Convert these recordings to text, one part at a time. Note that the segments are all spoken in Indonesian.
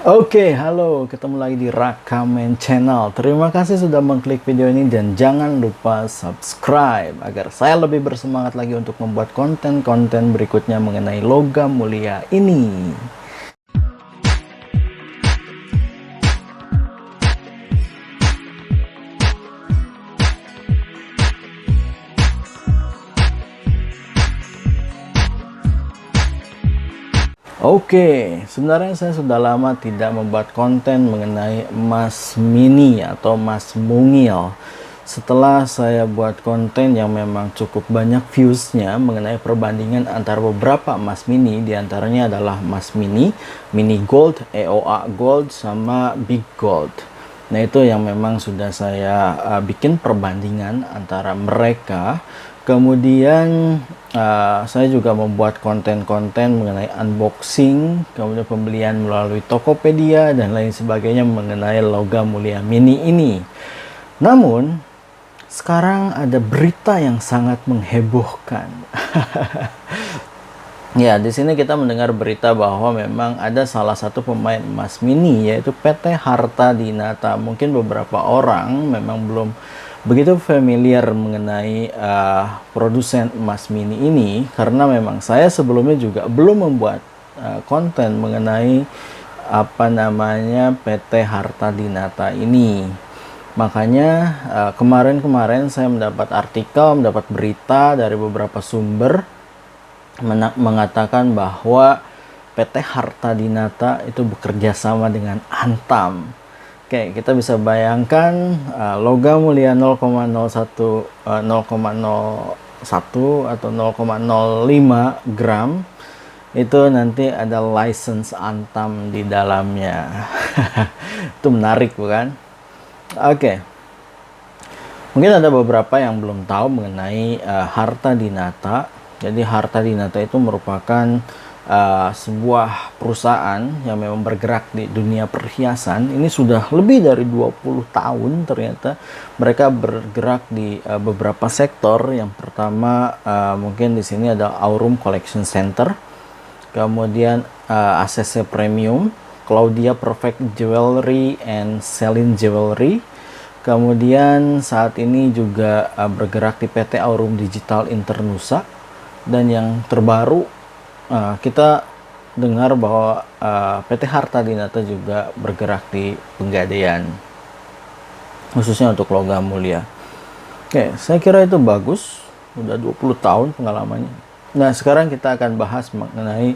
Oke, halo, ketemu lagi di Rakamen Channel. Terima kasih sudah mengklik video ini dan jangan lupa subscribe agar saya lebih bersemangat lagi untuk membuat konten-konten berikutnya mengenai logam mulia ini. Oke, sebenarnya saya sudah lama tidak membuat konten mengenai emas mini atau emas mungil. Setelah saya buat konten yang memang cukup banyak viewsnya mengenai perbandingan antara beberapa emas mini, diantaranya adalah emas mini, mini gold, EOA gold, sama big gold. Nah, itu yang memang sudah saya bikin perbandingan antara mereka. Kemudian saya juga membuat konten-konten mengenai unboxing, kemudian pembelian melalui Tokopedia dan lain sebagainya mengenai logam mulia mini ini. Namun sekarang ada berita yang sangat menghebohkan. Ya, di sini kita mendengar berita bahwa memang ada salah satu pemain emas mini yaitu PT Harta Dinata. Mungkin beberapa orang memang belum begitu familiar mengenai produsen emas mini ini, karena memang saya sebelumnya juga belum membuat konten mengenai PT Harta Dinata ini. Makanya kemarin saya mendapat artikel, mendapat berita dari beberapa sumber mengatakan bahwa PT Harta Dinata itu bekerja sama dengan Antam. Oke, kita bisa bayangkan logam mulia 0,01 atau 0,05 gram itu nanti ada license Antam di dalamnya. Itu menarik, bukan? Oke. Mungkin ada beberapa yang belum tahu mengenai Harta Dinata. Jadi Harta Dinata itu merupakan sebuah perusahaan yang memang bergerak di dunia perhiasan. Ini sudah lebih dari 20 tahun ternyata mereka bergerak di beberapa sektor. Yang pertama mungkin di sini ada Aurum Collection Center, kemudian ACC Premium, Claudia Perfect Jewelry and Celine Jewelry. Kemudian saat ini juga bergerak di PT Aurum Digital Internusa. Dan yang terbaru kita dengar bahwa PT Harta Dinata juga bergerak di Pegadaian, khususnya untuk logam mulia. Oke, saya kira itu bagus, udah 20 tahun pengalamannya. Nah, sekarang kita akan bahas mengenai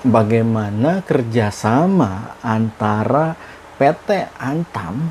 bagaimana kerjasama antara PT Antam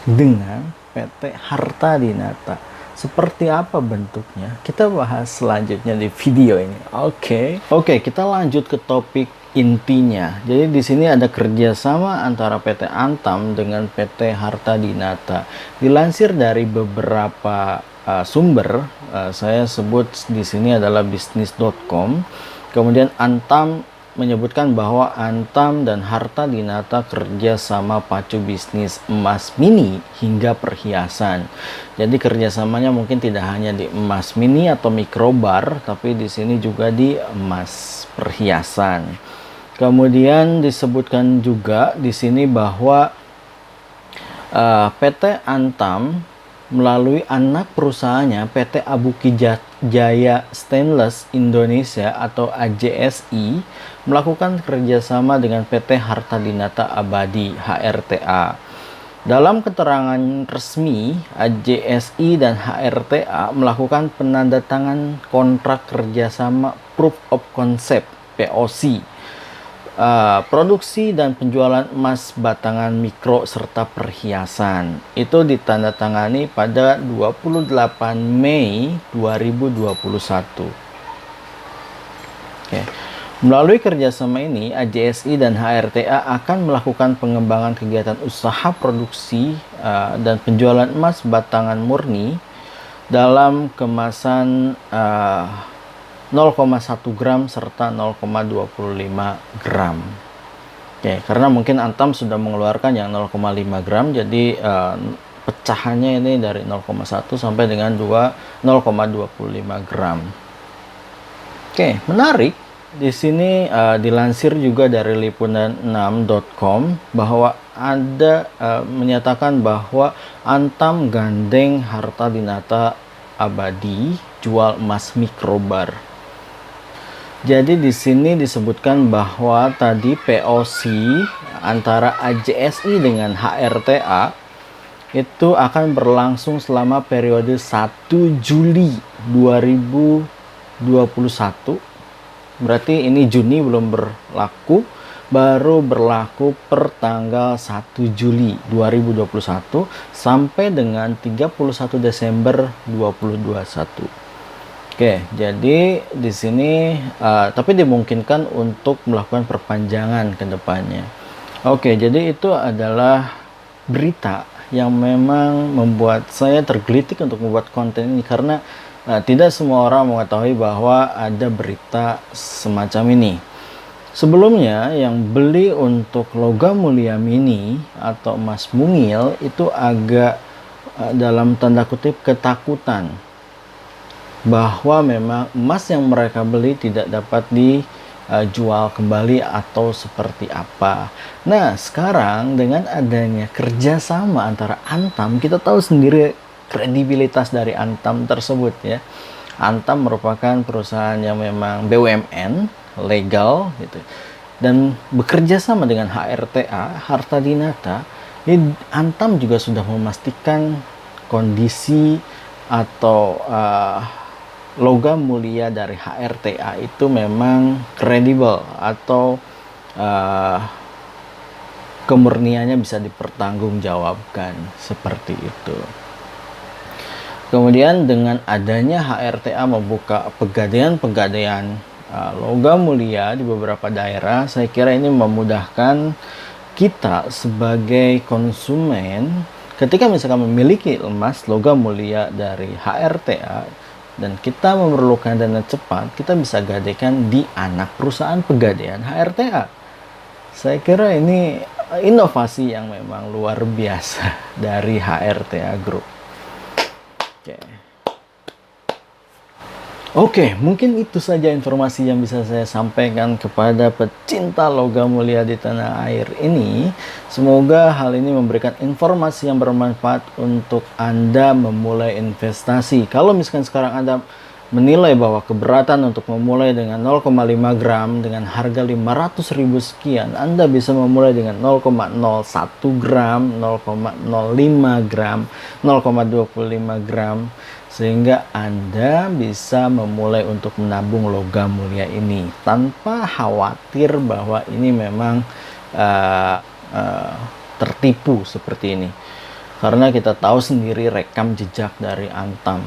dengan PT Harta Dinata. Seperti apa bentuknya? Kita bahas selanjutnya di video ini. Oke, kita lanjut ke topik intinya. Jadi di sini ada kerjasama antara PT Antam dengan PT Harta Dinata. Dilansir dari beberapa sumber, saya sebut di sini adalah bisnis.com. Kemudian Antam menyebutkan bahwa Antam dan Harta Dinata kerjasama pacu bisnis emas mini hingga perhiasan. Jadi kerjasamanya mungkin tidak hanya di emas mini atau mikrobar, tapi di sini juga di emas perhiasan. Kemudian disebutkan juga di sini bahwa PT Antam melalui anak perusahaannya PT Abuki Jaya Stainless Indonesia atau AJSI melakukan kerjasama dengan PT Harta Dinata Abadi HRTA. Dalam keterangan resmi, AJSI dan HRTA melakukan penandatangan kontrak kerjasama Proof of Concept (POC), produksi dan penjualan emas batangan mikro serta perhiasan. Itu ditandatangani pada 28 Mei 2021. Oke. Melalui kerjasama ini, AJSI dan HRTA akan melakukan pengembangan kegiatan usaha produksi dan penjualan emas batangan murni dalam kemasan 0,1 gram serta 0,25 gram. Oke, karena mungkin Antam sudah mengeluarkan yang 0,5 gram, jadi pecahannya ini dari 0,1 sampai dengan 0,25 gram. Oke, menarik. Di sini dilansir juga dari lipunan6.com bahwa ada menyatakan bahwa Antam gandeng harta dinata abadi jual emas mikrobar. Jadi di sini disebutkan bahwa tadi POC antara AJSI dengan HRTA itu akan berlangsung selama periode 1 Juli 2021. Berarti ini Juni belum berlaku, baru berlaku per tanggal 1 Juli 2021 sampai dengan 31 Desember 2021. Oke, jadi di sini tapi dimungkinkan untuk melakukan perpanjangan ke depannya. Oke, jadi itu adalah berita yang memang membuat saya tergelitik untuk membuat konten ini karena tidak semua orang mengetahui bahwa ada berita semacam ini. Sebelumnya yang beli untuk logam mulia mini atau emas mungil itu agak dalam tanda kutip ketakutan bahwa memang emas yang mereka beli tidak dapat dijual kembali atau seperti apa. Nah, sekarang dengan adanya kerjasama antara Antam, kita tahu sendiri kredibilitas dari Antam tersebut ya. Antam merupakan perusahaan yang memang BUMN legal gitu dan bekerja sama dengan HRTA Harta Dinata. Antam juga sudah memastikan kondisi atau logam mulia dari HRTA itu memang kredibel atau kemurniannya bisa dipertanggungjawabkan seperti itu. Kemudian dengan adanya HRTA membuka pegadaian-pegadaian logam mulia di beberapa daerah, saya kira ini memudahkan kita sebagai konsumen ketika misalkan memiliki emas logam mulia dari HRTA dan kita memerlukan dana cepat, kita bisa gadaikan di anak perusahaan pegadaian HRTA. Saya kira ini inovasi yang memang luar biasa dari HRTA Group. Oke, mungkin itu saja informasi yang bisa saya sampaikan kepada pecinta logam mulia di tanah air ini. Semoga hal ini memberikan informasi yang bermanfaat untuk Anda memulai investasi. Kalau misalkan sekarang Anda menilai bahwa keberatan untuk memulai dengan 0,5 gram dengan harga 500.000 sekian, Anda bisa memulai dengan 0,01 gram, 0,05 gram, 0,25 gram, sehingga Anda bisa memulai untuk menabung logam mulia ini tanpa khawatir bahwa ini memang tertipu seperti ini, karena kita tahu sendiri rekam jejak dari Antam.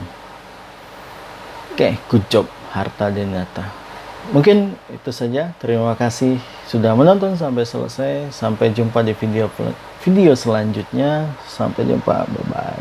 Oke, good job Harta Dinata. Mungkin itu saja. Terima kasih sudah menonton sampai selesai. Sampai jumpa di video selanjutnya. Sampai jumpa. Bye bye.